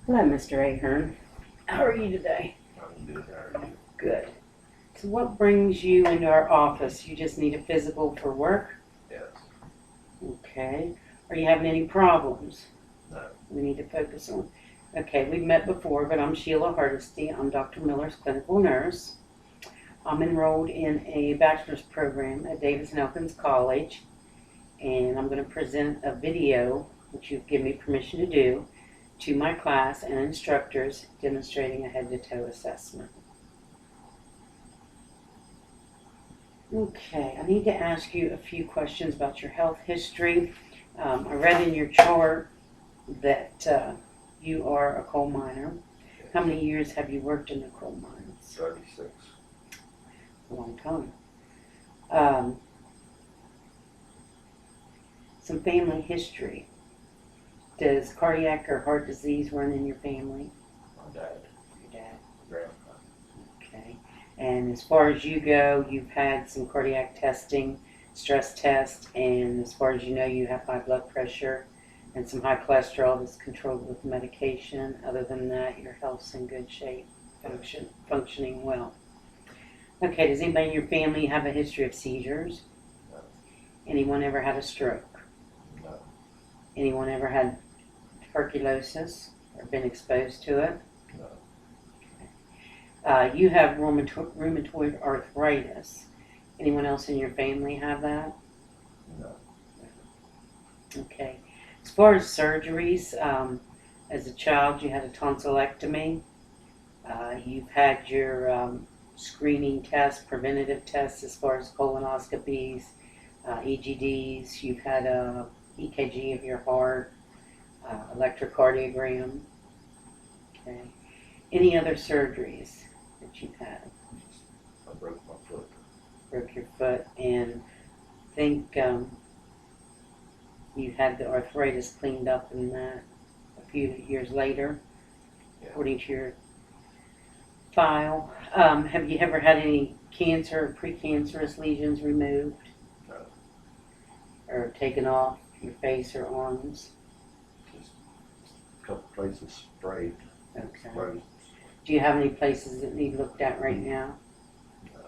Hello, Mr. Ahern. How are you today? I'm good. How are you? Good. So what brings you into our office? You just need a physical for work? Yes. Okay. Are you having any problems No. we need to focus on? Okay, we've met before, but I'm Sheila Hardesty. I'm Dr. Miller's clinical nurse. I'm enrolled in a bachelor's program at Davis and Elkins College, and I'm going to present a video, which you've given me permission to do, to my class and instructors demonstrating a head-to-toe assessment. Okay, I need to ask you a few questions about your health history. I read in your chart that you are a coal miner. How many years have you worked in the coal mines? 36. A long time. Some family history. Does cardiac or heart disease run in your family? My dad. Your dad. Grandpa. Okay. And as far as you go, you've had some cardiac testing, stress test, and as far as you know, you have high blood pressure and some high cholesterol that's controlled with medication. Other than that, your health's in good shape, functioning well. Okay, does anybody in your family have a history of seizures? No. Anyone ever had a stroke? No. Anyone ever had tuberculosis or been exposed to it? No. You have rheumatoid arthritis. Anyone else in your family have that? No. Okay. As far as surgeries, as a child you had a tonsillectomy. You've had your screening tests, preventative tests as far as colonoscopies, EGDs. You've had a EKG of your heart, electrocardiogram. Okay. Any other surgeries that you've had? I broke my foot. Broke your foot, and think you had the arthritis cleaned up in that a few years later, Yeah. according to your file. Have you ever had any cancer or precancerous lesions removed No. or taken off your face or arms? Just a couple places sprayed. Okay. Exposed. Do you have any places that need looked at right now? No.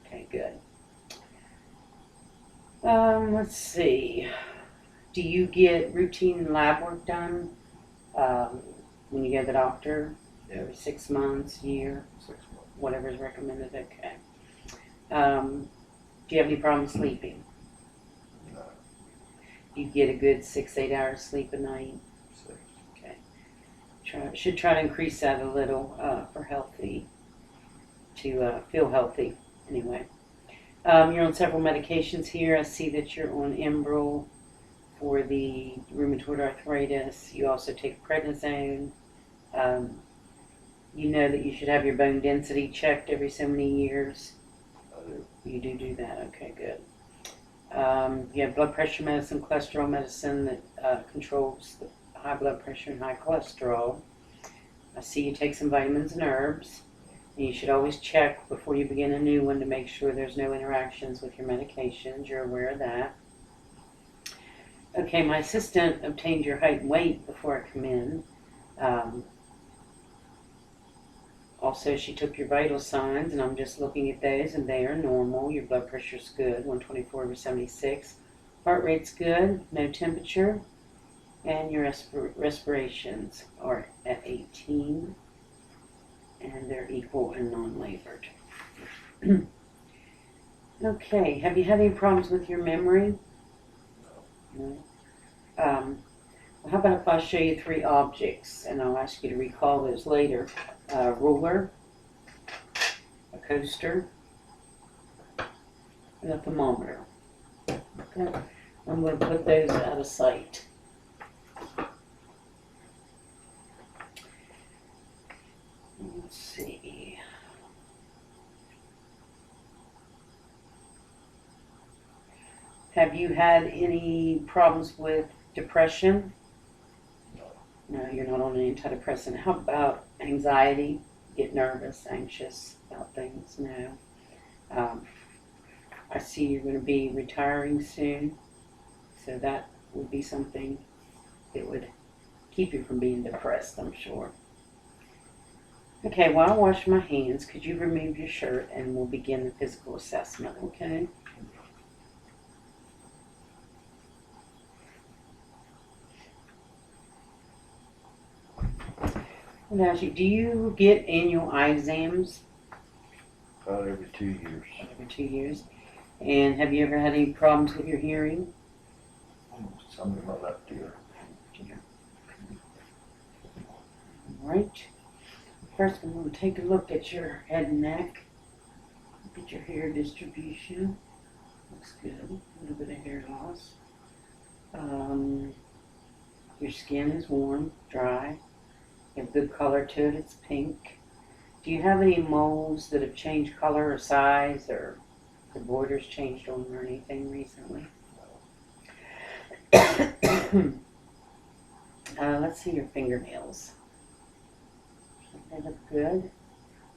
Okay, good. Let's see. Do you get routine lab work done when you go to the doctor? Yeah. Every 6 months, year, 6 months. whatever's recommended. Okay. Do you have any problems sleeping? No. You get a good 6-8 hours sleep a night? 6. Okay. Should try to increase that a little for healthy, to feel healthy anyway. You're on several medications here. I see that you're on Enbrel for the rheumatoid arthritis. You also take prednisone. You know that you should have your bone density checked every so many years. I do. You do that. Okay, good. You have blood pressure medicine, cholesterol medicine that controls the high blood pressure and high cholesterol. I see you take some vitamins and herbs. And you should always check before you begin a new one to make sure there's no interactions with your medications. You're aware of that. Okay, my assistant obtained your height and weight before I come in. Also, she took your vital signs, and I'm just looking at those, and they are normal. Your blood pressure's good, 124/76. Heart rate's good, no temperature, and your respirations are at 18, and they're equal and non-labored. Okay, have you had any problems with your memory? No. Well, how about if I show you 3 objects, and I'll ask you to recall those later. A ruler, a coaster, and a thermometer. Okay, I'm going to put those out of sight. Let's see. Have you had any problems with depression? No, you're not on an antidepressant. How about anxiety? Get nervous, anxious about things? No. I see you're going to be retiring soon, so that would be something that would keep you from being depressed, I'm sure. Okay, while I wash my hands, could you remove your shirt and we'll begin the physical assessment, okay? I'm gonna ask you, do you get annual eye exams About every 2 years. every 2 years? And have you ever had any problems with your hearing? Some of my left ear. All right. First, I'm going to take a look at your head and neck. Look at your hair distribution. Looks good. A little bit of hair loss. Your skin is warm, dry. You have good color to it. It's pink. Do you have any moles that have changed color or size, or the borders changed on them or anything recently? Let's see your fingernails. They look good.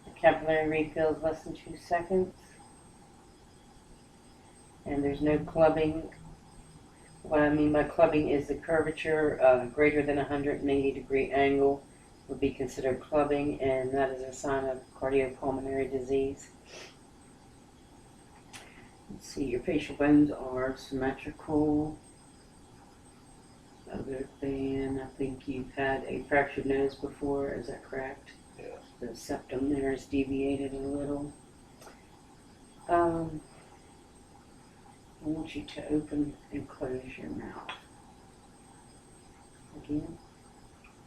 The capillary refill is less than 2 seconds. And there's no clubbing. What I mean by clubbing is the curvature greater than 180-degree angle would be considered clubbing, and that is a sign of cardiopulmonary disease. Let's see, your facial bones are symmetrical. Other than, I think you've had a fractured nose before, is that correct? Yes. The septum there is deviated a little. I want you to open and close your mouth. Again.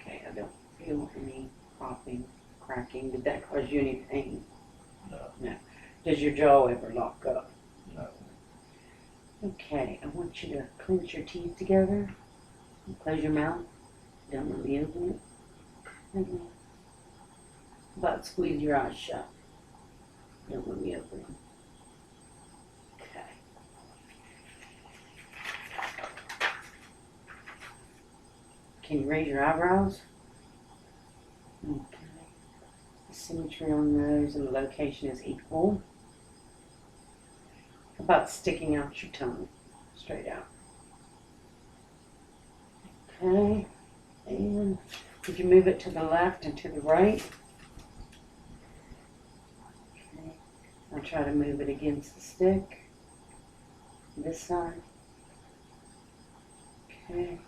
Okay, I don't feel any popping, cracking. Did that cause you any pain? No. Does your jaw ever lock up? No. Okay, I want you to clench your teeth together. Close your mouth. Don't let me open it. But squeeze your eyes shut. Don't let me open them. Okay. Can you raise your eyebrows? Okay. The symmetry on those and the location is equal. How about sticking out your tongue? Straight out. Okay, and could you move it to the left and to the right? Okay, I'll try to move it against the stick. This side. Okay.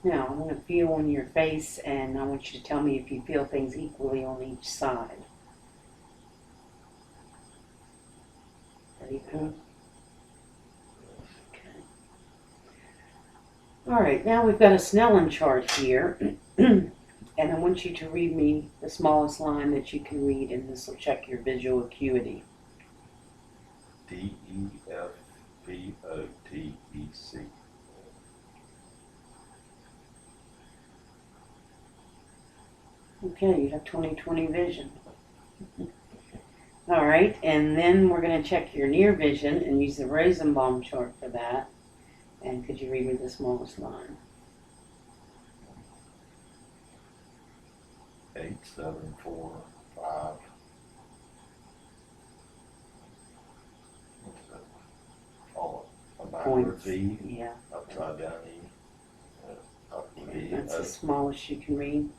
Now, I'm going to feel on your face, and I want you to tell me if you feel things equally on each side. Ready, cool? All right, now we've got a Snellen chart here, and I want you to read me the smallest line that you can read, and this will check your visual acuity. D-E-F-B-O-T-E-C. Okay, you have 20/20 vision. All right, and then we're going to check your near vision and use the Rosenbaum chart for that. And could you read me the smallest line? 8745. What's that? All a backwards E, Yeah. upside down E. Up E. That's the smallest you can read.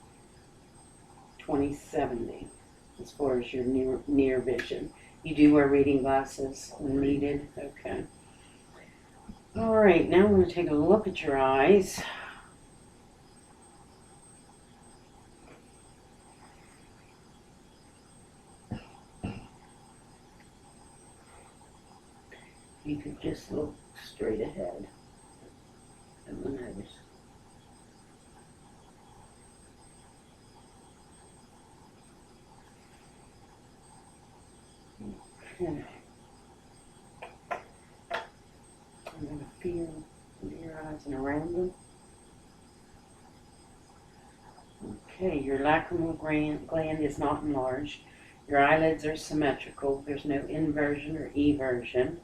20/70 as far as your near vision. You do wear reading glasses when needed? Okay. All right, now I'm going to take a look at your eyes. You could just look straight ahead and the nose. Okay. I'm going to feel under your eyes and around them. Okay, your lacrimal gland is not enlarged. Your eyelids are symmetrical. There's no inversion or eversion.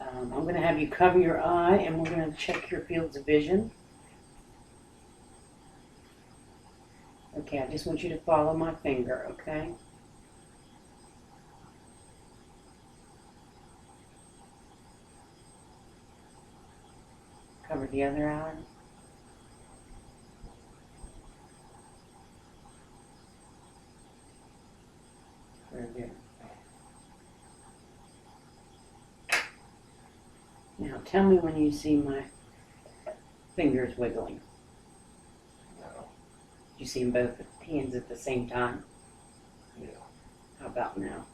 I'm going to have you cover your eye, and we're going to check your fields of vision. Okay, I just want you to follow my finger, okay? Cover the other eye. Very good. Now tell me when you see my fingers wiggling. No. You see them both hands at the same time? Yeah. How about now?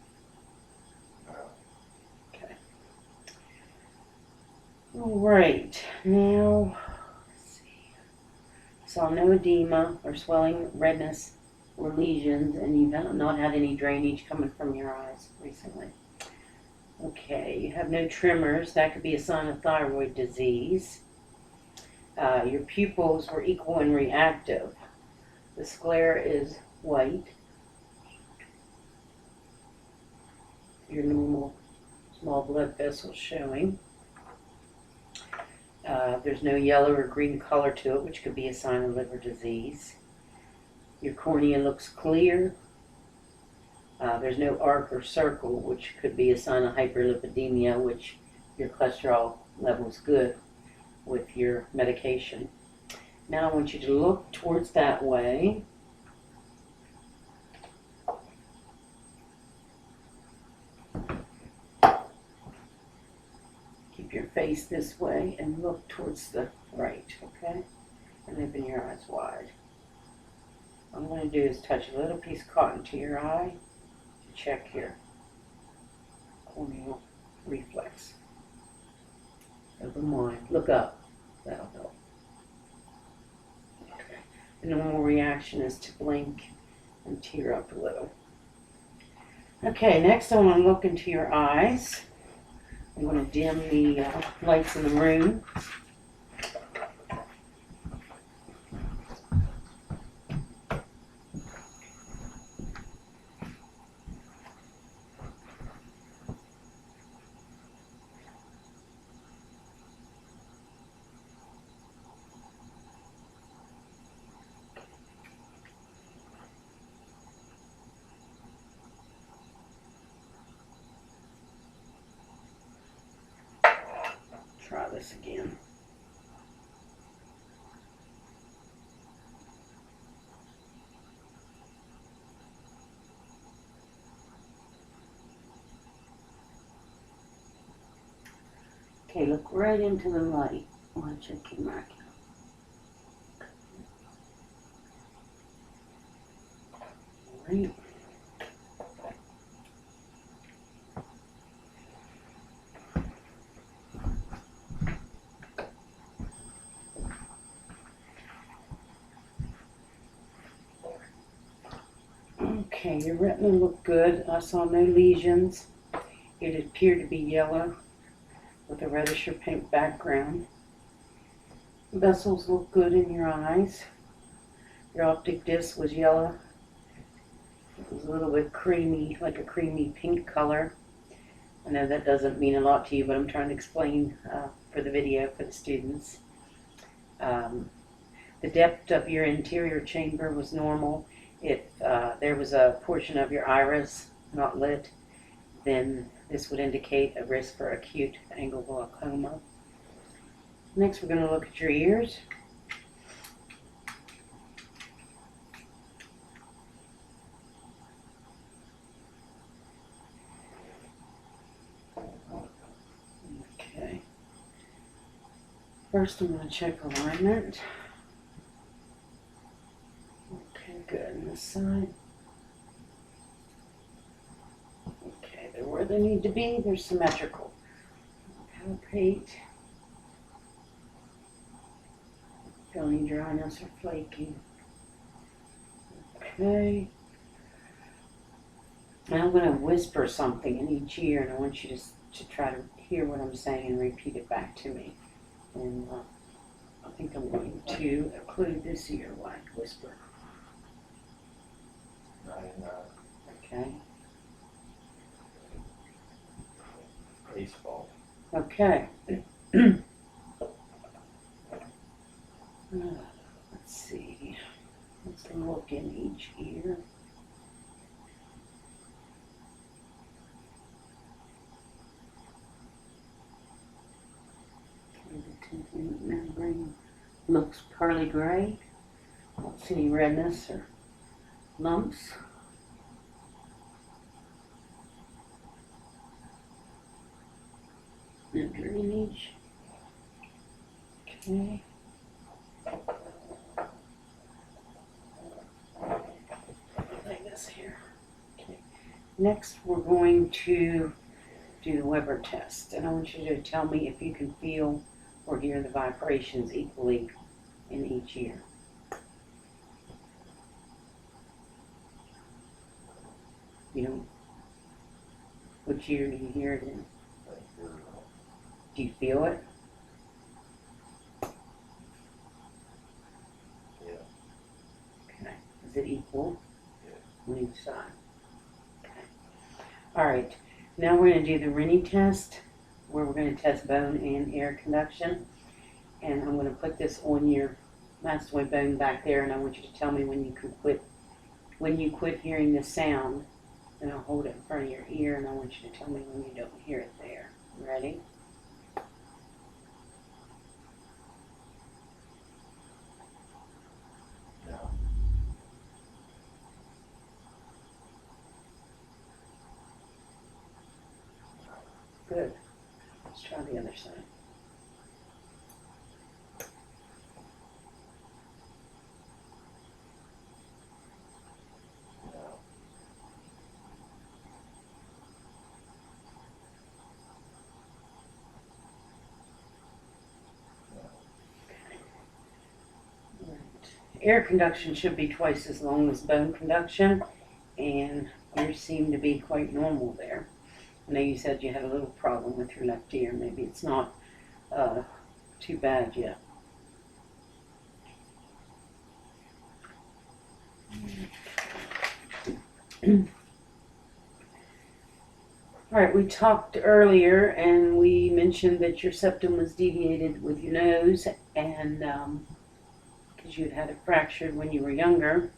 No. Okay. All right. Now, let's see. Saw no edema or swelling, redness, or lesions, and you've not had any drainage coming from your eyes recently. Okay, you have no tremors. That could be a sign of thyroid disease. Your pupils were equal and reactive. The sclera is white. Your normal small blood vessels showing. There's no yellow or green color to it, which could be a sign of liver disease. Your cornea looks clear. There's no arc or circle, which could be a sign of hyperlipidemia, which your cholesterol level is good with your medication. Now I want you to look towards that way. Keep your face this way and look towards the right, okay? And open your eyes wide. What I'm going to do is touch a little piece of cotton to your eye to check your corneal reflex. Open wide. Look up. That'll help. Okay. The normal reaction is to blink and tear up a little. Okay, next I want to look into your eyes. I'm going to dim the lights in the room. Try this again. Okay, look right into the light. Watch it come back. Right. Okay, your retina looked good. I saw no lesions. It appeared to be yellow with a reddish or pink background. Vessels look good in your eyes. Your optic disc was yellow. It was a little bit creamy, like a creamy pink color. I know that doesn't mean a lot to you, but I'm trying to explain for the video for the students. The depth of your anterior chamber was normal. If there was a portion of your iris not lit, then this would indicate a risk for acute angle glaucoma. Next, we're going to look at your ears. Okay. First, I'm going to check alignment. Okay, good. And this side. Okay, they're where they need to be. They're symmetrical. Palpate. Feel any dryness or flaking. Okay. Now I'm going to whisper something in each ear, and I want you to try to hear what I'm saying and repeat it back to me. And I think I'm going to include this ear while I whisper. Okay. Baseball. Okay. Let's see. Let's look in each ear. membrane looks pearly gray. I don't see any redness or lumps. No drainage. Okay. Like this here. Okay. Next, we're going to do the Weber test, and I want you to tell me if you can feel or hear the vibrations equally in each ear. You know, which ear do you hear it in? Do you feel it? Yeah. Okay. Is it equal? Yeah. On each side. Okay. All right. Now we're going to do the Rennie test, where we're going to test bone and air conduction. And I'm going to put this on your mastoid bone back there, and I want you to tell me when you quit hearing the sound. And I'll hold it in front of your ear, and I want you to tell me when you don't hear it there. Ready? No. Good. Let's try the other side. No. Right. Air conduction should be twice as long as bone conduction, and yours seem to be quite normal there. I know you said you had a little problem with your left ear. Maybe it's not too bad yet. All right, we talked earlier and we mentioned that your septum was deviated with your nose, and because you had it fractured when you were younger.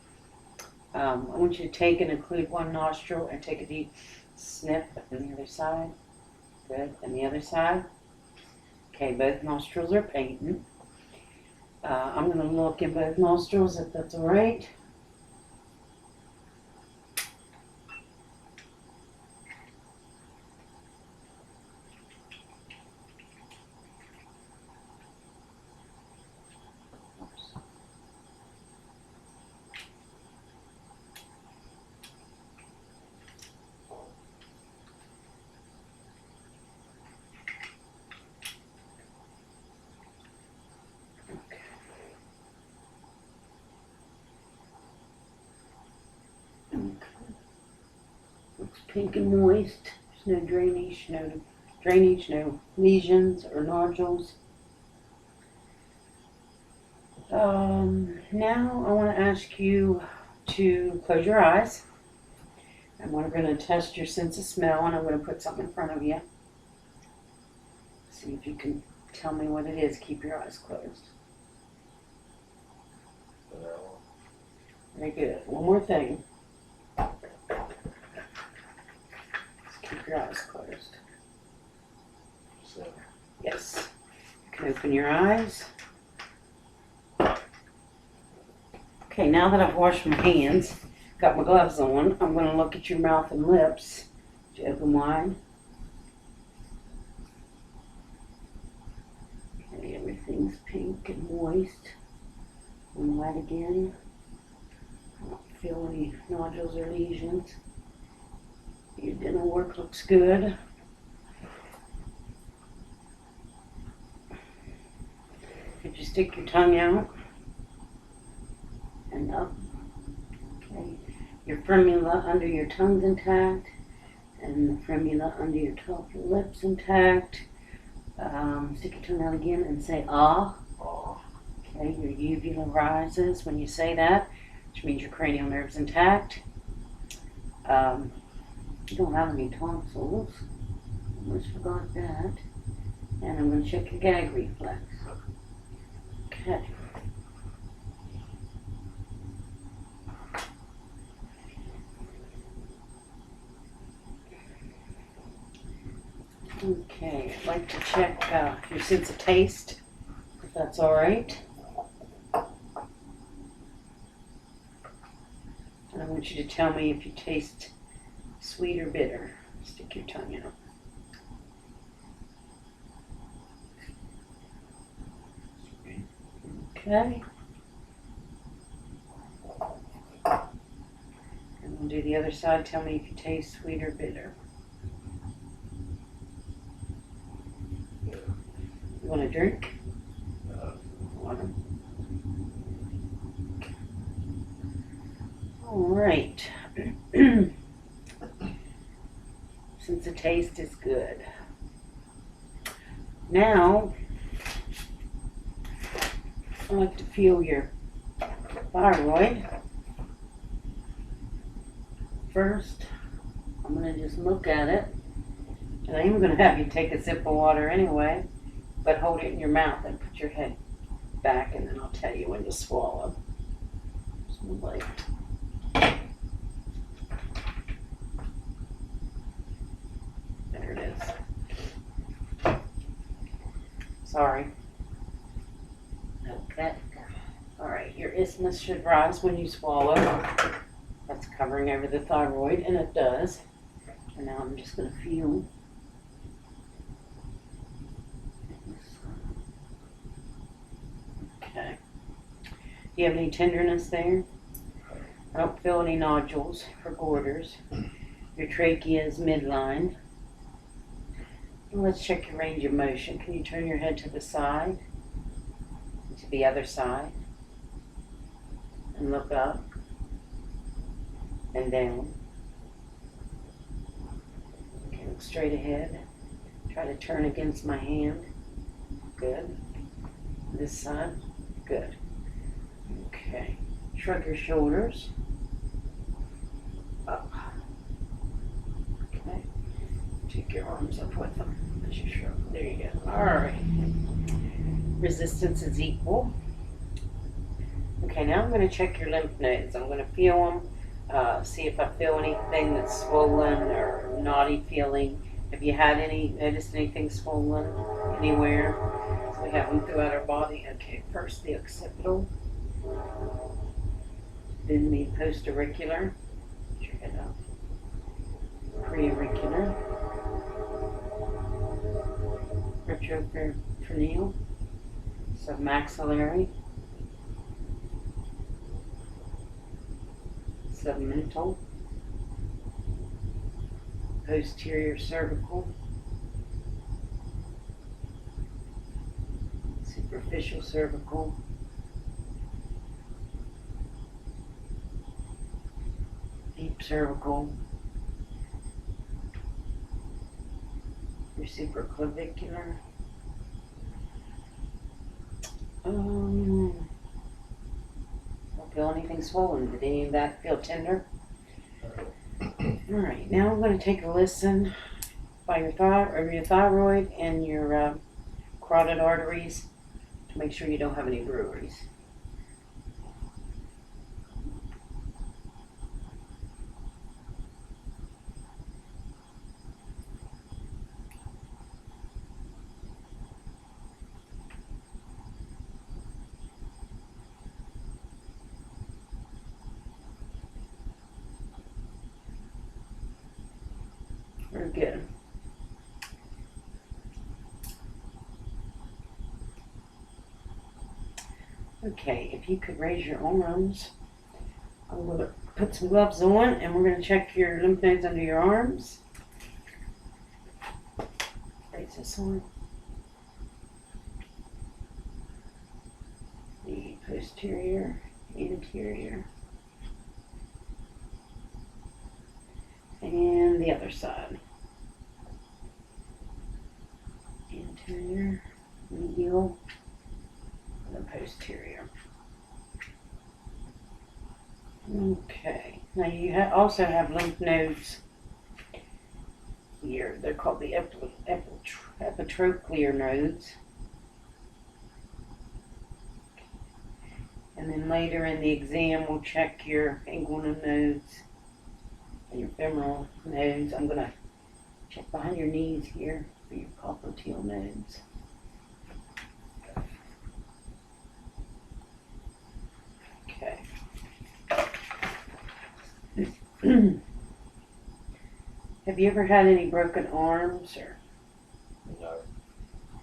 I want you to take and include one nostril and take a deep sniff on the other side. Good. And the other side. Okay, both nostrils are patent. I'm going to look in both nostrils if that's all right. Looks pink and moist. There's no drainage, no lesions or nodules. Now I want to ask you to close your eyes. And we're going to test your sense of smell, and I'm going to put something in front of you. See if you can tell me what it is. Keep your eyes closed. No. Very good. One more thing. Keep your eyes closed. So. Yes. You can open your eyes. Okay, now that I've washed my hands, got my gloves on, I'm going to look at your mouth and lips. Did you open wide? Okay, everything's pink and moist. And wide again. I don't feel any nodules or lesions. Your dental work looks good. Could you stick your tongue out and up? Okay. Your frenula under your tongue's intact, and the frenula under your top of your lips intact. Stick your tongue out again and say ah. Oh. Okay, your uvula rises when you say that, which means your cranial nerve's intact. You don't have any tonsils. Almost forgot that. And I'm going to check your gag reflex. Okay. Okay, I'd like to check your sense of taste. that's all right. And I want you to tell me if you taste sweet or bitter. Stick your tongue out. Sweet. Okay. And we'll do the other side. Tell me if you taste sweet or bitter. Yeah. You want a drink? Uh, Water. All right. Since the taste is good. Now, I like to feel your thyroid. First, I'm going to just look at it. And I am going to have you take a sip of water anyway, but hold it in your mouth and put your head back, and then I'll tell you when to swallow. Just like. There it is. Sorry. Okay. All right, your isthmus should rise when you swallow. That's covering over the thyroid, and it does. And now I'm just going to feel. Okay. Do you have any tenderness there? I don't feel any nodules or goiters. Your trachea is midline. Let's check your range of motion. Can you turn your head to the side, to the other side, and look up and down? Okay, look straight ahead. Try to turn against my hand. Good. This side. Good. Okay. Shrug your shoulders. Up. Okay. Take your arms up with them as you shrug. There you go. All right. Resistance is equal. Okay, now I'm going to check your lymph nodes. I'm going to feel them, see if I feel anything that's swollen or knotty feeling. Have you noticed anything swollen anywhere? So we have them throughout our body. Okay, first the occipital, then the post-auricular. Put your head up. Pre-auricular, retroperitoneal, submaxillary, submental, posterior cervical, superficial cervical, deep cervical, your supraclavicular. Don't feel anything swollen. Did any of that feel tender? All right, now I'm going to take a listen by your thyroid and your carotid arteries to make sure you don't have any breweries. Very good. Okay, if you could raise your arms, I'm going to put some gloves on and we're going to check your lymph nodes under your arms. Raise this one. The posterior, anterior, and the other side. Anterior, medial, and the posterior. Okay, now you also have lymph nodes here. They're called the epitrochlear nodes. And then later in the exam, we'll check your inguinal nodes and your femoral nodes. I'm going to check behind your knees here for your popliteal nodes. Have you ever had any broken arms or? No.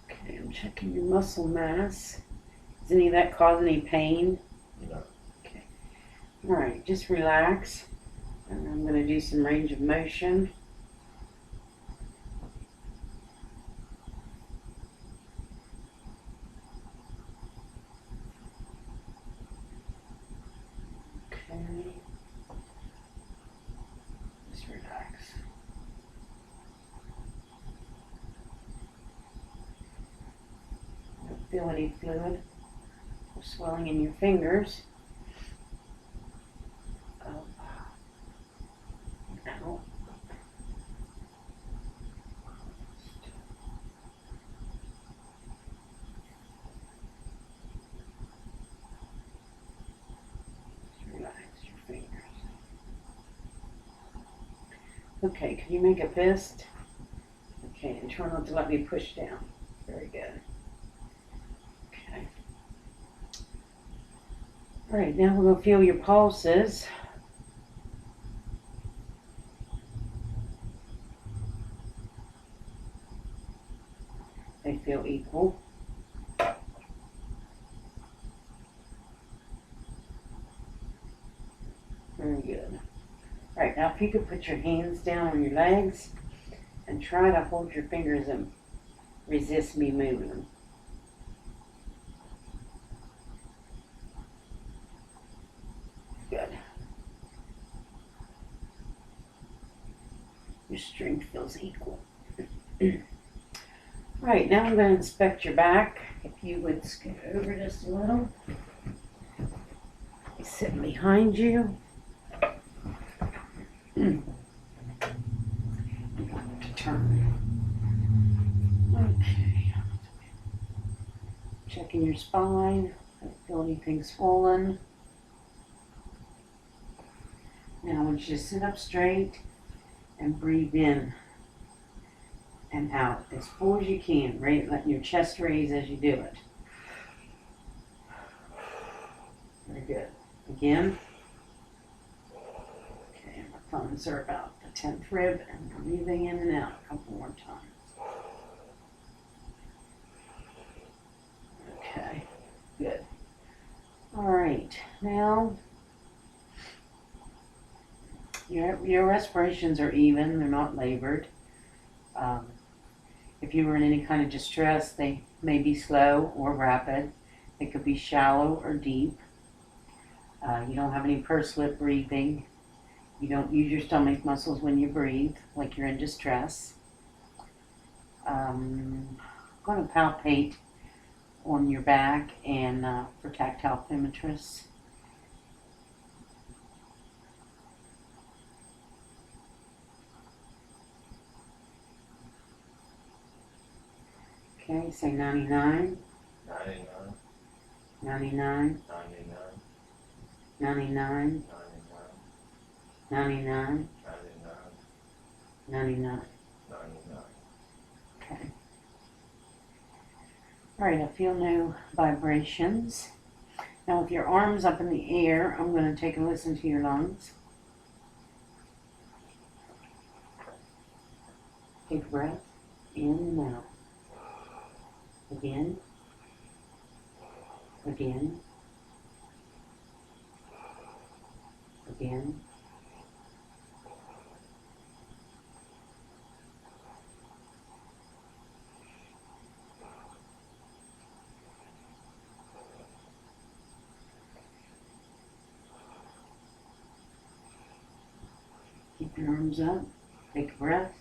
Okay, I'm checking your muscle mass. Does any of that cause any pain? No. Okay. All right, just relax. And I'm going to do some range of motion. Okay. Just relax. Don't feel any fluid or swelling in your fingers. Up. Out. Just relax your fingers. Okay, can you make a fist? Okay, and try not to let me push down. Very good. Okay. All right, now we're going to feel your pulses. They feel equal. Very good. All right, now if you could put your hands down on your legs and try to hold your fingers and resist me moving them. Good. Your strength feels equal. All right, now I'm going to inspect your back. If you would scoot over just a little. He's sitting behind you. You want to turn. Okay. Checking your spine. I don't feel anything swollen. Now I want you to sit up straight and breathe in and out as full as you can, right? Letting your chest raise as you do it. Very good. Again. Okay, my thumbs are about the 10th rib and I'm breathing in and out a couple more times. Okay, good. All right, now your respirations are even, they're not labored. If you were in any kind of distress, they may be slow or rapid. They could be shallow or deep. You don't have any pursed lip breathing. You don't use your stomach muscles when you breathe, like you're in distress. I'm going to palpate on your back and for tactile thermometers. Okay, say 99, 99, 99, 99, 99, 99, 99, 99, 99. 99. Okay. All right, I feel no vibrations. Now with your arms up in the air, I'm going to take a listen to your lungs. Take a breath in and out. Again. Again. Again. Keep your arms up. Take a breath.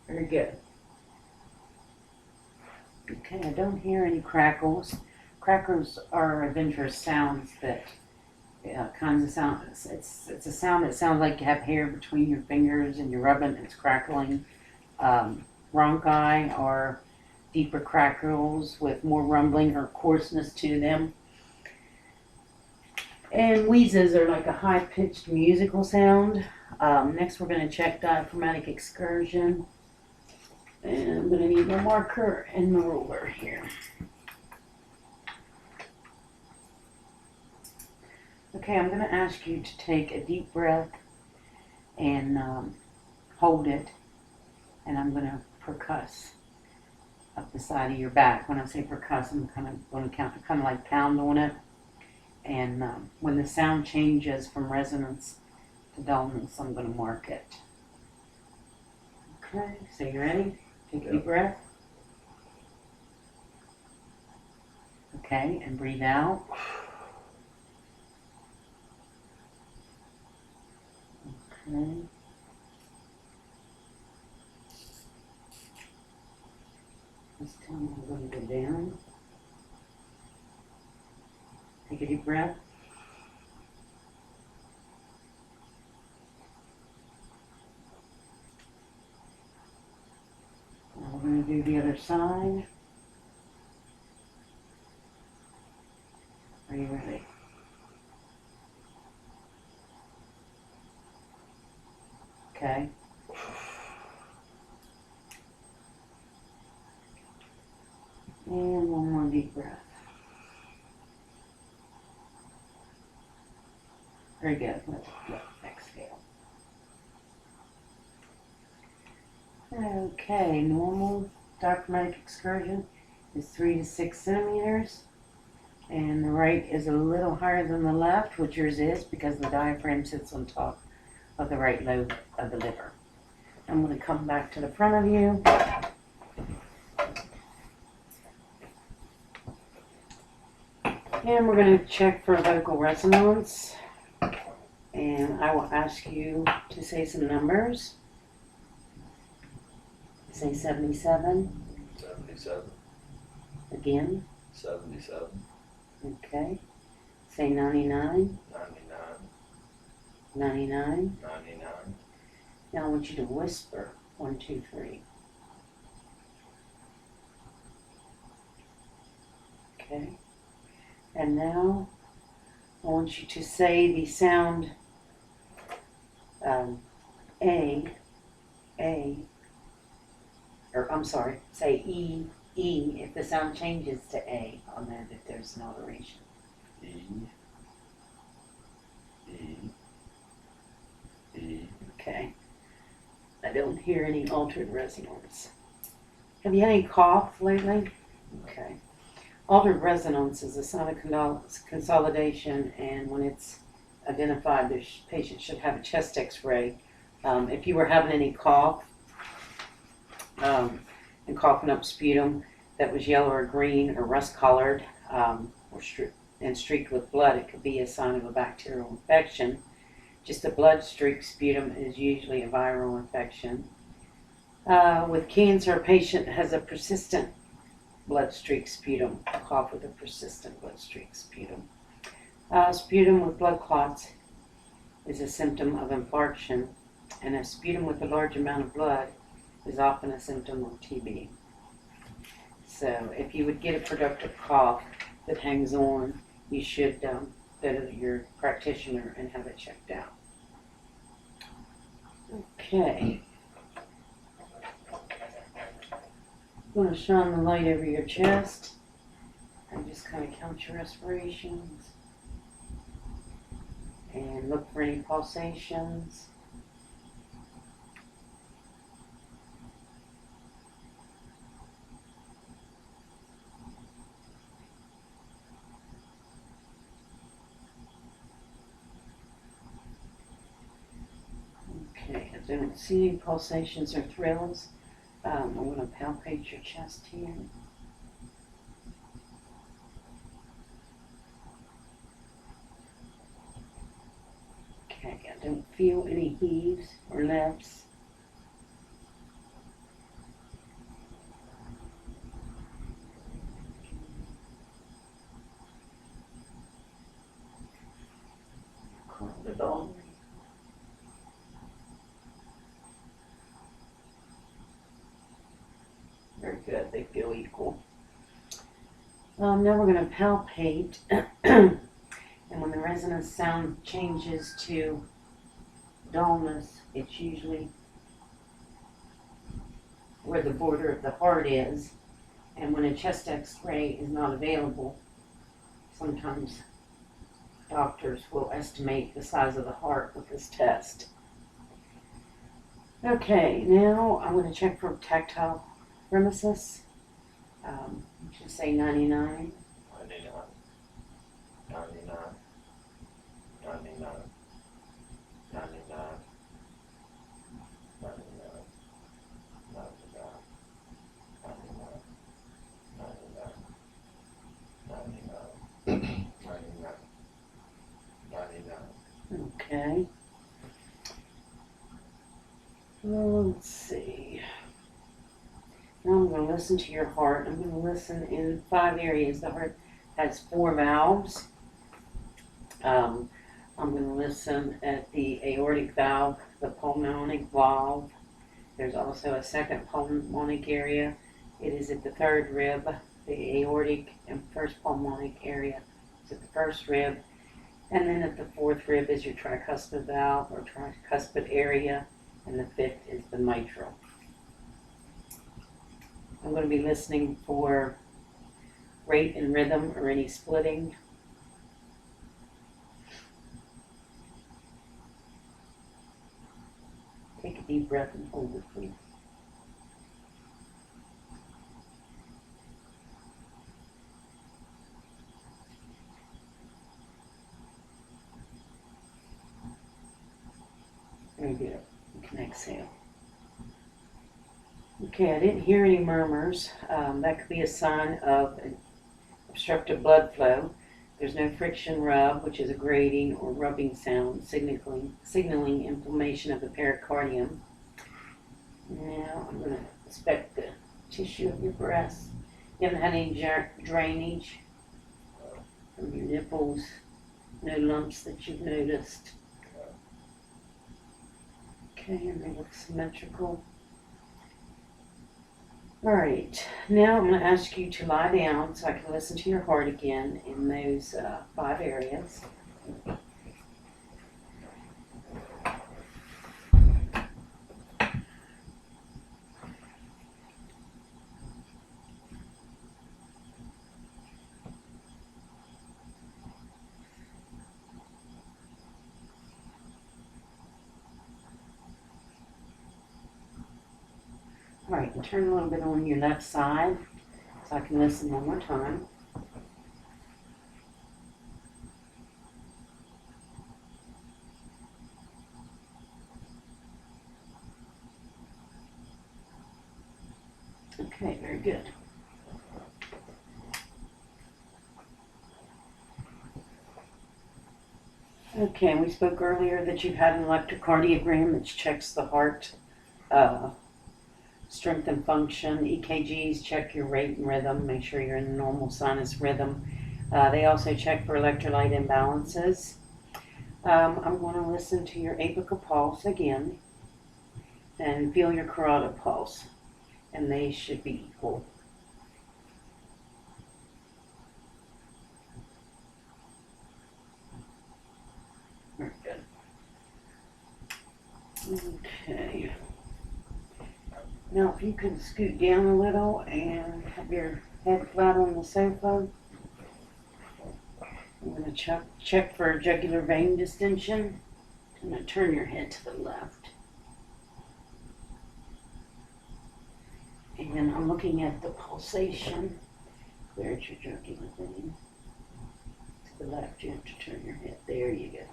Very good. Okay, I don't hear any crackles. Crackles are adventurous sounds that kinds of sounds. It's a sound that sounds like you have hair between your fingers and you're rubbing. It's crackling. Bronchi are deeper crackles with more rumbling or coarseness to them. And wheezes are like a high-pitched musical sound. Next we're going to check diaphragmatic excursion. And I'm going to need my marker and my ruler here. Okay, I'm going to ask you to take a deep breath and hold it. And I'm going to percuss up the side of your back. When I say percuss, I'm kind of going to count, kind of like pound on it. And when the sound changes from resonance to dullness, I'm going to mark it. Okay, so you ready? Take a deep breath. Okay, and breathe out. Okay. This time I'm going to go down. Take a deep breath. Now we're going to do the other side. Are you ready? Okay. And one more deep breath. Very good. Let's exhale. Okay, normal diaphragmatic excursion is 3 to 6 centimeters. And the right is a little higher than the left, which yours is because the diaphragm sits on top of the right lobe of the liver. I'm going to come back to the front of you. And we're going to check for vocal resonance. And I will ask you to say some numbers. Say 77. 77. Again. 77. Okay. Say 99. 99. 99. 99. Now I want you to whisper 1, 2, 3. Okay. And now I want you to say the sound A, or I'm sorry, say E, E, if the sound changes to A, I'll know that there's an alteration. E. E. E. Okay. I don't hear any altered resonance. Have you had any cough lately? Okay. Altered resonance is a sign of consolidation, and when it's identified, the patient should have a chest x-ray. If you were having any cough and coughing up sputum that was yellow or green or rust-colored and streaked with blood, it could be a sign of a bacterial infection. Just a blood-streaked sputum is usually a viral infection. With cancer, a patient has a persistent blood-streaked sputum, cough with a persistent blood-streaked sputum. Sputum with blood clots is a symptom of infarction, and a sputum with a large amount of blood is often a symptom of TB. So if you would get a productive cough that hangs on, you should go to your practitioner and have it checked out. Okay. I'm going to shine the light over your chest and just kind of count your respirations and look for any pulsations. Okay, I don't see any pulsations or thrills. I'm going to palpate your chest here. Okay, I don't feel any heaves or lifts. Calm it all. Very good, they feel equal. Now we're going to palpate, and when the resonance sound changes to dullness, it's usually where the border of the heart is. And when a chest x-ray is not available, sometimes doctors will estimate the size of the heart with this test. Okay, now I'm going to check for tactile premises. Should say 99. 99. 99. 99. 99. 99. Okay. Well, let's see. Now I'm going to listen to your heart. I'm going to listen in 5 areas. The heart has 4 valves. I'm going to listen at the aortic valve, the pulmonic valve. There's also a second pulmonic area. It is at the 3rd rib. The aortic and first pulmonic area is at the 1st rib. And then at the 4th rib is your tricuspid valve or tricuspid area. And the 5th is the mitral. I'm going to be listening for rate and rhythm or any splitting. Take a deep breath and hold it, please. Very good. You can exhale. Okay, I didn't hear any murmurs. That could be a sign of obstructive blood flow. There's no friction rub, which is a grating or rubbing sound, signaling inflammation of the pericardium. Now I'm going to inspect the tissue of your breast. You haven't had any drainage from your nipples, no lumps that you've noticed. Okay, and they look symmetrical. Alright, now I'm going to ask you to lie down so I can listen to your heart again in those 5 areas. Alright, and turn a little bit on your left side so I can listen one more time. Okay, very good. Okay, and we spoke earlier that you've had an electrocardiogram which checks the heart strength and function. EKGs check your rate and rhythm, make sure you're in the normal sinus rhythm. They also check for electrolyte imbalances. I'm going to listen to your apical pulse again and feel your carotid pulse, and they should be equal. Very good. Okay. Now, if you could scoot down a little and have your head flat on the sofa. I'm going to check for jugular vein distension. I'm going to turn your head to the left. And I'm looking at the pulsation. There's your jugular vein. To the left, you have to turn your head. There you go.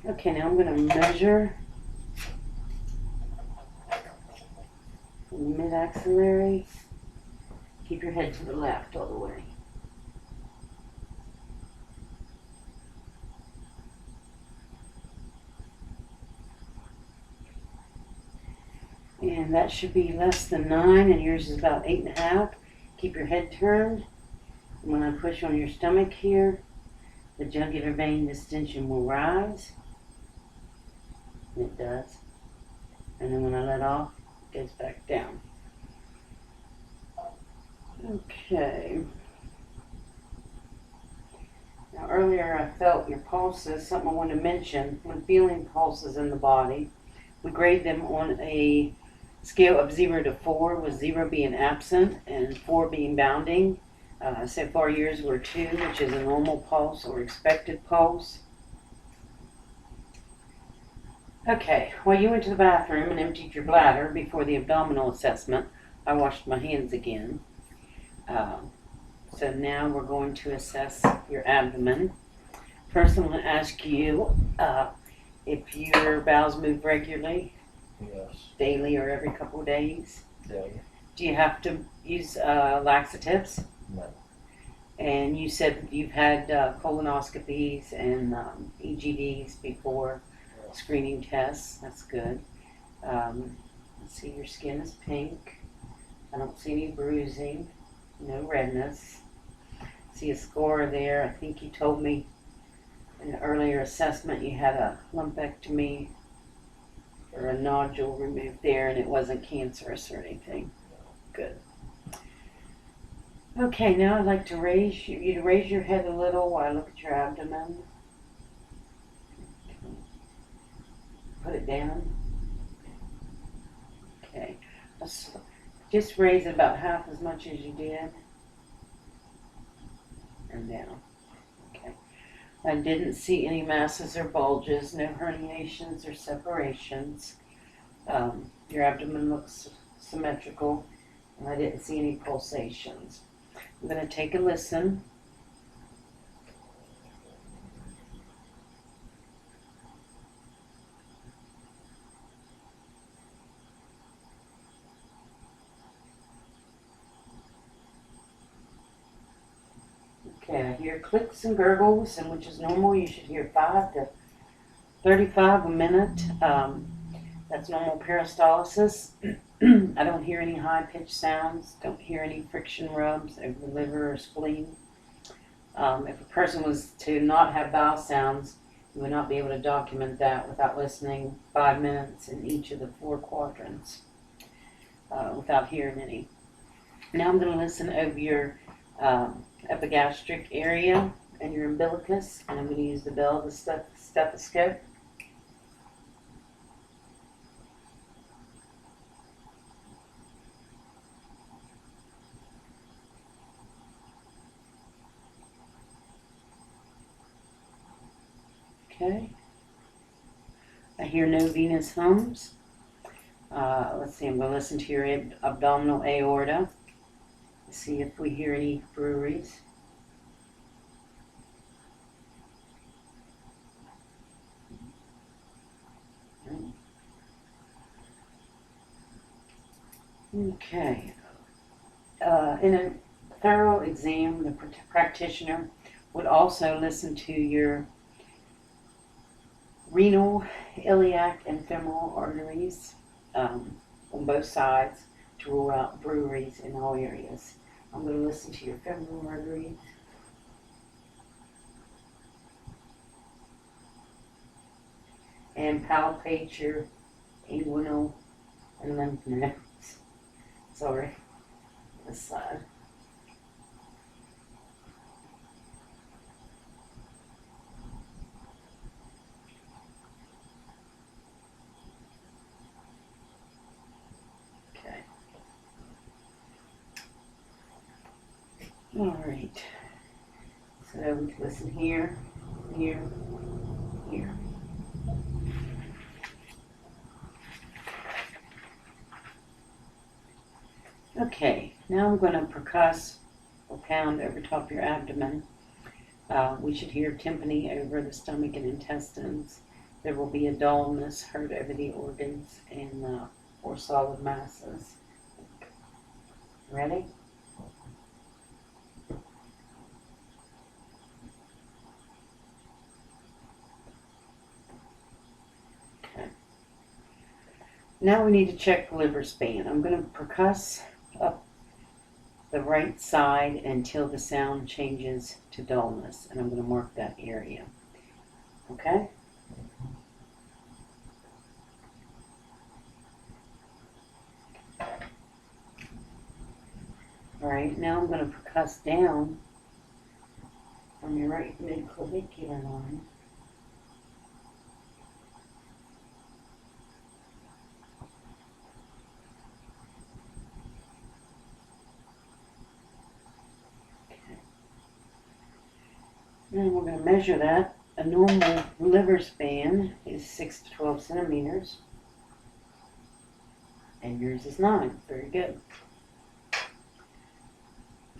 Okay, now I'm going to measure from the mid-axillary. Keep your head to the left all the way. And that should be less than 9, and yours is about 8.5. Keep your head turned. And when I push on your stomach here, the jugular vein distension will rise. It does. And then when I let off, it goes back down. Okay. Now earlier I felt your pulses, something I wanted to mention. When feeling pulses in the body, we grade them on a scale of 0 to 4, with 0 being absent and 4 being bounding. So far yours were 2, which is a normal pulse or expected pulse. Okay, well, you went to the bathroom and emptied your bladder before the abdominal assessment. I washed my hands again. So now we're going to assess your abdomen. First, I'm going to ask you if your bowels move regularly, Yes. daily or every couple of days. Daily. Do you have to use laxatives? No. And you said you've had colonoscopies and EGDs before, screening tests. That's good. Let's see, your skin is pink. I don't see any bruising, no redness. See a score there. I think you told me in an earlier assessment you had a lumpectomy or a nodule removed there, and it wasn't cancerous or anything. Good. Okay, now I'd like to raise you to raise your head a little while I look at your abdomen. Put it down. Okay. Let's just raise it about half as much as you did. And down. Okay. I didn't see any masses or bulges, no herniations or separations. Your abdomen looks symmetrical, and I didn't see any pulsations. I'm going to take a listen. Okay, I hear clicks and gurgles, and which is normal. You should hear 5 to 35 a minute. That's normal peristalsis. I don't hear any high-pitched sounds. Don't hear any friction rubs over the liver or spleen. If a person was to not have bowel sounds, you would not be able to document that without listening 5 minutes in each of the 4 quadrants without hearing any. Now I'm going to listen over your epigastric area and your umbilicus, and I'm going to use the bell of the stethoscope. Okay. I hear no venous hums. Let's see, I'm going to listen to your abdominal aorta. See if we hear any breweries. Okay. In a thorough exam, the practitioner would also listen to your renal, iliac, and femoral arteries on both sides to rule out breweries in all areas. I'm going to listen to your femoral arteries. And palpate your inguinal and lymph nodes. Sorry, this side. Okay. All right. So we can listen here, here, here. Okay, now I'm going to percuss or pound over top of your abdomen. We should hear tympani over the stomach and intestines. There will be a dullness heard over the organs and or solid masses. Ready? Okay. Now we need to check the liver span. I'm going to percuss up the right side until the sound changes to dullness, and I'm going to mark that area. Okay? All right, now I'm going to percuss down from your right mid-clavicular line. Okay. Then we're going to measure that. A normal liver span is 6 to 12 centimeters. And yours is 9. Very good.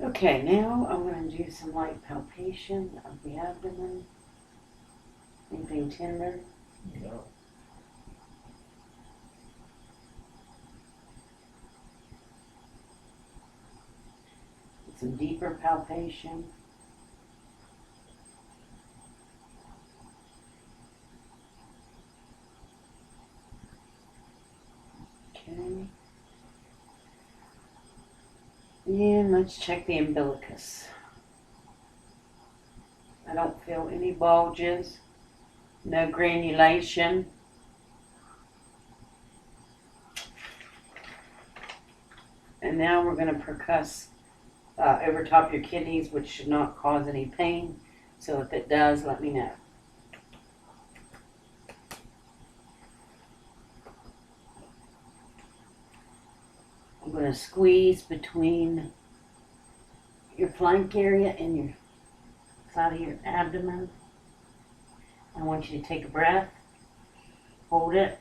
Okay, now I'm going to do some light palpation of the abdomen. Anything tender? No. Some deeper palpation. Okay. And let's check the umbilicus. I don't feel any bulges, no granulation. And now we're going to percuss over top your kidneys, which should not cause any pain. So if it does, let me know. I'm going to squeeze between your flank area and your side of your abdomen. I want you to take a breath, hold it,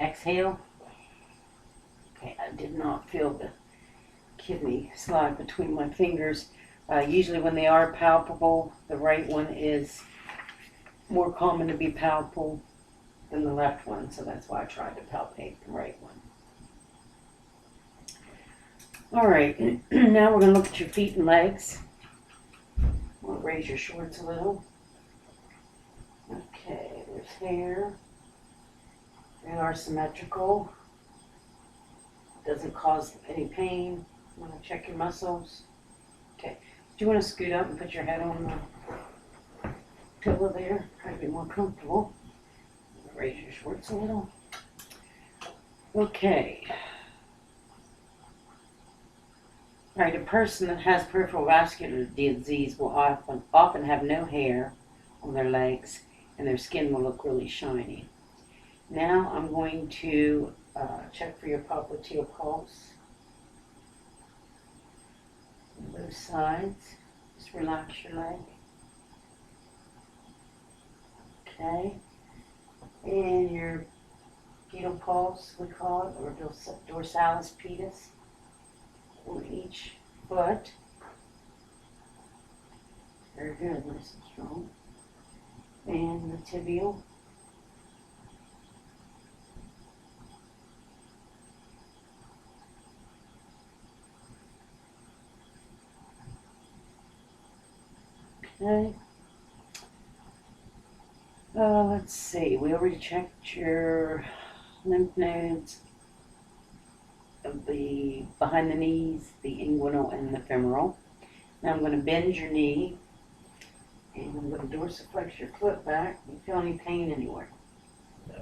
exhale. Okay, I did not feel the kidney slide between my fingers. Usually when they are palpable, the right one is more common to be palpable than the left one, so that's why I tried to palpate the right one. All right, now we're going to look at your feet and legs. I'll raise your shorts a little. Okay, there's hair. They are symmetrical. Doesn't cause any pain. I'm going to check your muscles. Okay, do you want to scoot up and put your head on the pillow there? Try to be more comfortable. Raise your shorts a little. Okay. All right, a person that has peripheral vascular disease will often have no hair on their legs, and their skin will look really shiny. Now I'm going to check for your popliteal pulse on both sides. Just relax your leg. Okay. And your pedal pulse, we call it, or dorsalis pedis, on each foot. Very good, nice and strong. And the tibial. Okay. Let's see, we already checked your lymph nodes of the behind the knees, the inguinal and the femoral. Now I'm going to bend your knee and I'm going to dorsiflex your foot back. Do you feel any pain anywhere? No.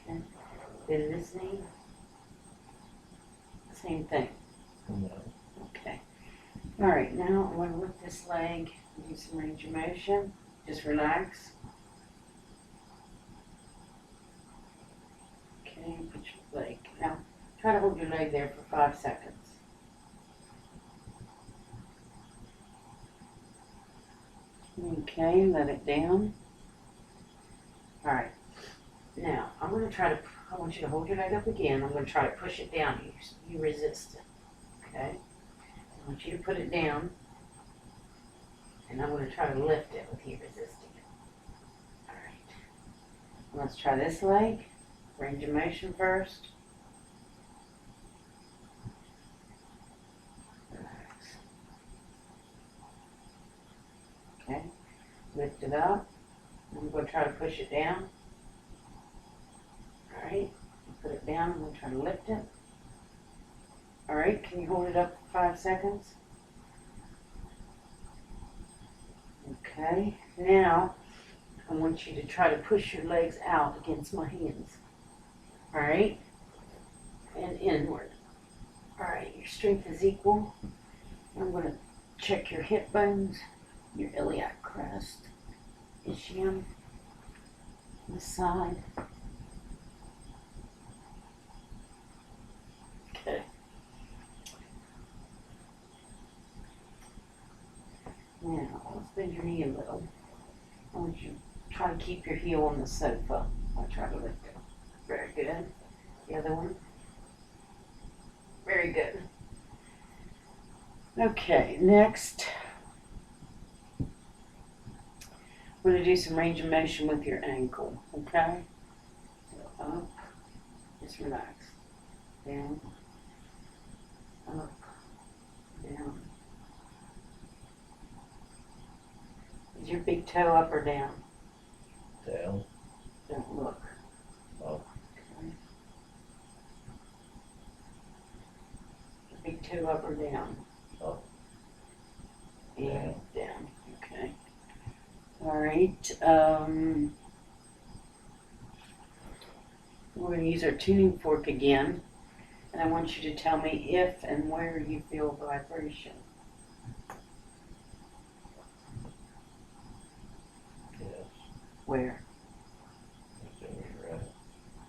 Okay. Bend this knee. Same thing. No. Okay. All right, now I'm going to lift this leg and do some range of motion. Just relax. Okay, put your leg. Now, try to hold your leg there for 5 seconds. Okay, let it down. All right. Now, I want you to hold your leg up again. I'm going to try to push it down. You resist it. Okay? I want you to put it down. And I'm going to try to lift it with you resisting it. All right. Let's try this leg. Range of motion first. Relax. Okay. Lift it up. I'm going to try to push it down. All right. Put it down. I'm going to try to lift it. All right. Can you hold it up for 5 seconds? Okay. Now, I want you to try to push your legs out against my hands. All right, and inward. All right, your strength is equal. I'm going to check your hip bones. your iliac crest. Ischium. This side. Okay. Now, let's bend your knee a little. I want you to try to keep your heel on the sofa. I'll try to lift it. Very good. The other one. Very good. Okay, next. We're going to do some range of motion with your ankle, okay? So up, just relax. Down, up, down. Is your big toe up or down? Down. Don't look. Up. Okay. Your big toe up or down? Up. And down. Okay. All right. We're going to use our tuning fork again, and I want you to tell me if and where you feel vibration. Yes. Where? That's in your right.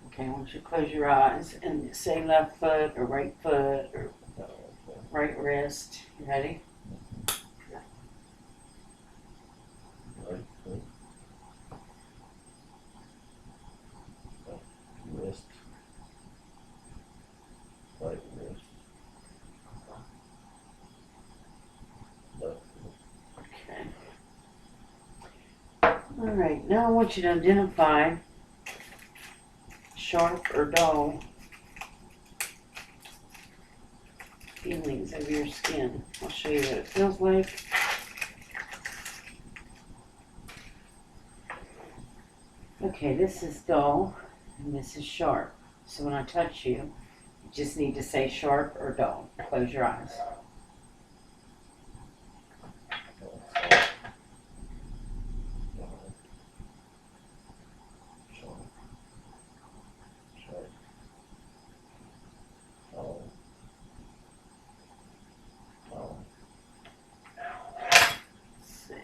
Okay, I want you to close your eyes and say left foot or right foot or No, okay. right wrist. You ready? Right foot. Left wrist. Right wrist. Left foot. Okay. All right, now I want you to identify sharp or dull feelings of your skin. I'll show you what it feels like. Okay, this is dull and this is sharp. So when I touch you, you just need to say sharp or dull. Close your eyes. Let's see.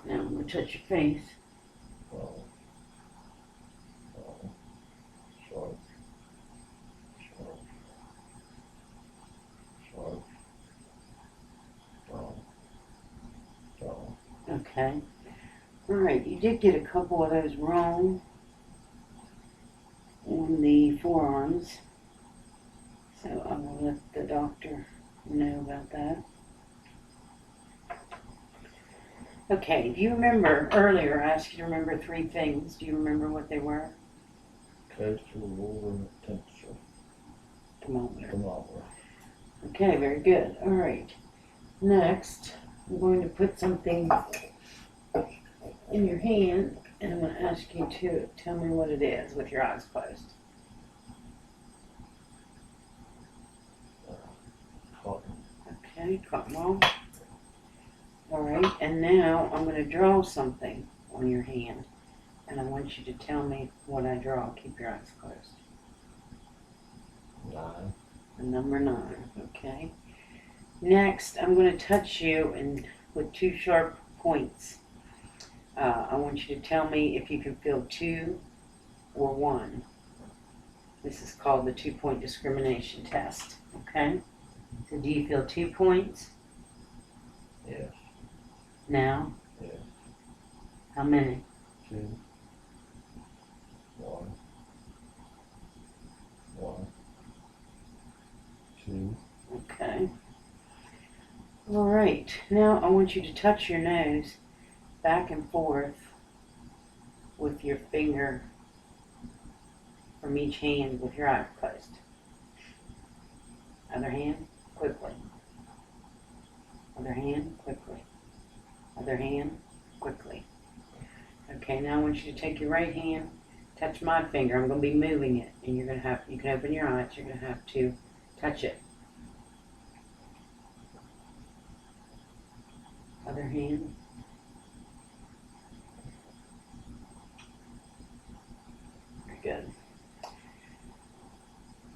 Now I'm going to touch your face. Okay. All right, you did get a couple of those wrong on the forearms. So I will let the doctor know about that. Okay, do you remember earlier I asked you to remember 3 things? Do you remember what they were? Coastal water temperature. Thermometer. Thermometer. Okay, very good. All right. Next, I'm going to put something in your hand, and I'm going to ask you to tell me what it is with your eyes closed. Cotton. Okay, cotton ball. All right, and now I'm going to draw something on your hand, and I want you to tell me what I draw. Keep your eyes closed. 9. The number 9, okay? Next, I'm going to touch you with 2 sharp points. I want you to tell me if you can feel 2 or 1. This is called the 2-point discrimination test, okay? So do you feel 2 points Yes. now? Yes. How many? 2. 1. 1. 2. Okay. All right, now I want you to touch your nose back and forth with your finger from each hand with your eyes closed. Other hand, quickly. Other hand, quickly. Other hand, quickly. quickly. Okay, now I want you to take your right hand, touch my finger. I'm going to be moving it, and you can open your eyes. You're going to have to touch it. Other hand. Very good.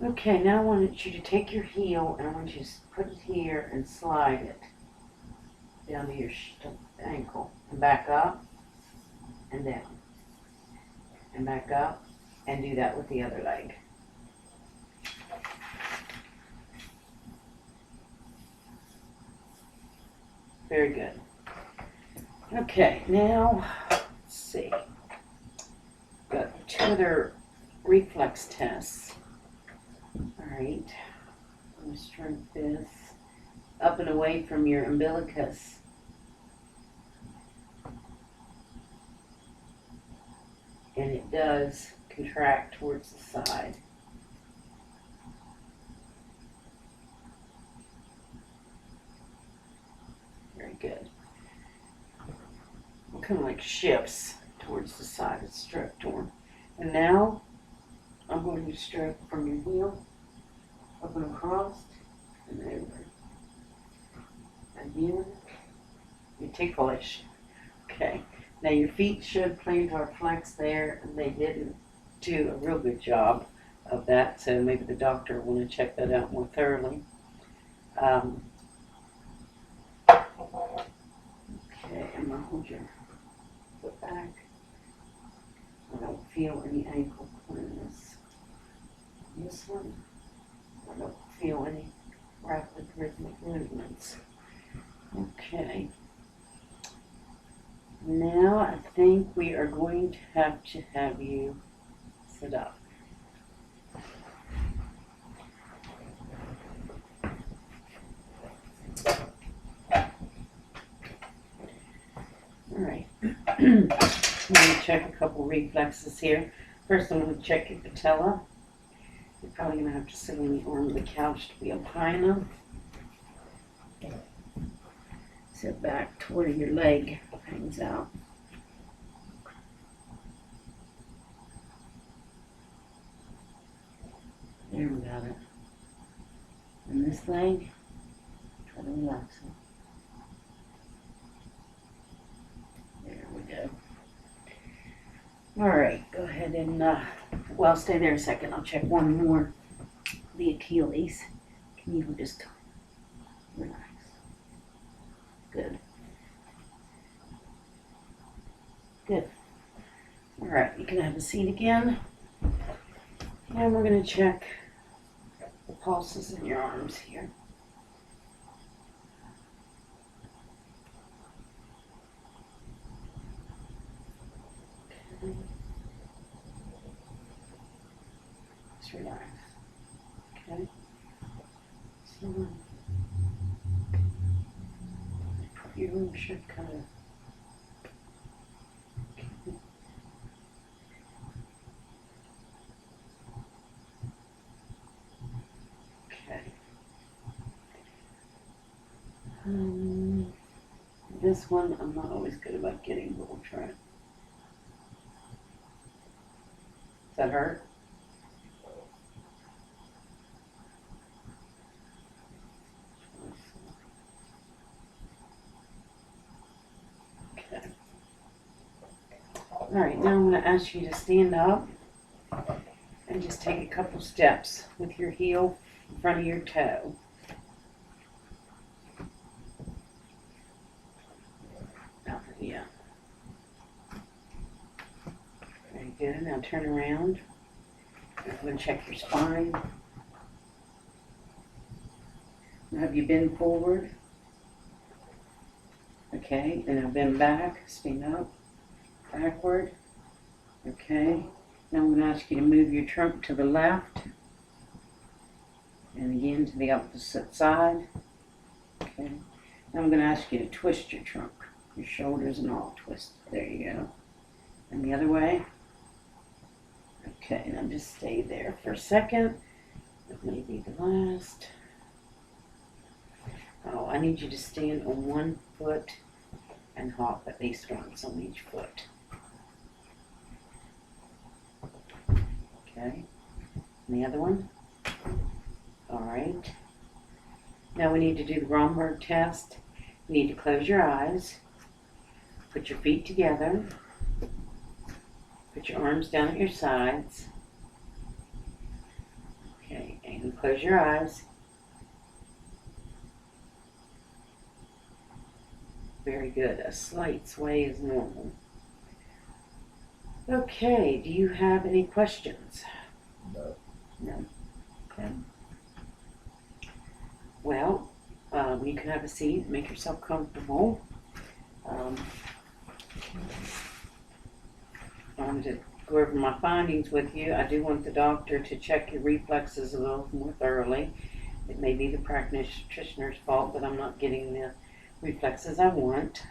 Okay, now I want you to take your heel, and I want you to put it here and slide it down to your ankle, and back up and down, and back up, and do that with the other leg. Very good. Okay, now, let's see. Got 2 other reflex tests. Alright, I'm going to stroke this up and away from your umbilicus. And it does contract towards the side. Very good. It kind of like shifts towards the side of the stroke torn. And now I'm going to stroke from your heel, up and across, and over. Again, you ticklish. Okay. Now your feet should plantar flex there, and they didn't do a real good job of that, so maybe the doctor will want to check that out more thoroughly. Okay, I'm going to hold your foot back. I don't feel any ankle clearness. This one, I don't feel any rapid rhythmic movements. Okay. Now I think we are going to have you sit up. All right. I'm going to check a couple reflexes here. First, I'm going to check your patella. You're probably going to have to sit on the arm of the couch to be up high enough. Sit back to where your leg hangs out. There, we got it. And this leg, try to relax it. There we go. All right, go ahead and, well, stay there a second. I'll check one more. The Achilles. Can you just relax? Good. Good. All right, you can have a seat again. And we're going to check the pulses in your arms here. Okay. Just relax. Okay. So, your room should kind of. Okay. This one, I'm not always good about getting, but we'll try it. Does that hurt? Okay. All right, now I'm going to ask you to stand up and just take a couple steps with your heel in front of your toe. Yeah. Very good. Now turn around. I'm going to check your spine. Now have you bend forward? Okay. And now bend back. Stand up. Backward. Okay. Now I'm going to ask you to move your trunk to the left. And again to the opposite side. Okay. Now I'm going to ask you to twist your trunk. Your shoulders and all twist. There you go. And the other way. Okay, now just stay there for a second. That may be the last. Oh, I need you to stand on one foot and hop at least once on each foot. Okay, and the other one? All right. Now we need to do the Romberg test. You need to close your eyes, put your feet together, put your arms down at your sides. Okay, and close your eyes. Very good. A slight sway is normal. Okay, do you have any questions? No. No. Okay. Well, you can have a seat, make yourself comfortable. I wanted to go over my findings with you. I do want the doctor to check your reflexes a little more thoroughly. It may be the practitioner's fault, but I'm not getting the reflexes I want.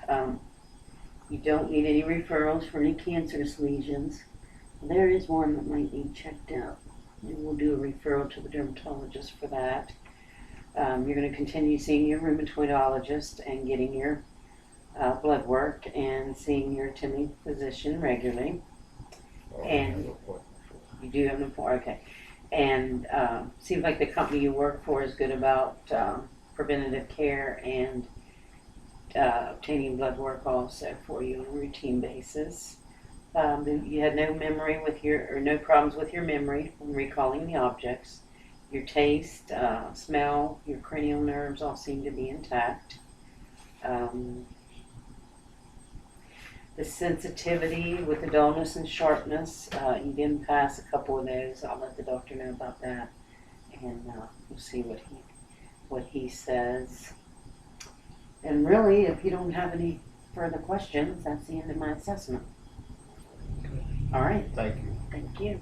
You don't need any referrals for any cancerous lesions. There is one that might need checked out. We'll do a referral to the dermatologist for that. You're going to continue seeing your rheumatologist and getting your blood work and seeing your attending physician regularly. And you do have an appointment, okay. And seems like the company you work for is good about preventative care and obtaining blood work also for you on a routine basis. You had no no problems with your memory when recalling the objects. Your taste, smell, your cranial nerves all seem to be intact. The sensitivity with the dullness and sharpness, you didn't pass a couple of those. I'll let the doctor know about that, and we'll see what he says. And really, if you don't have any further questions, that's the end of my assessment. All right. Thank you. Thank you.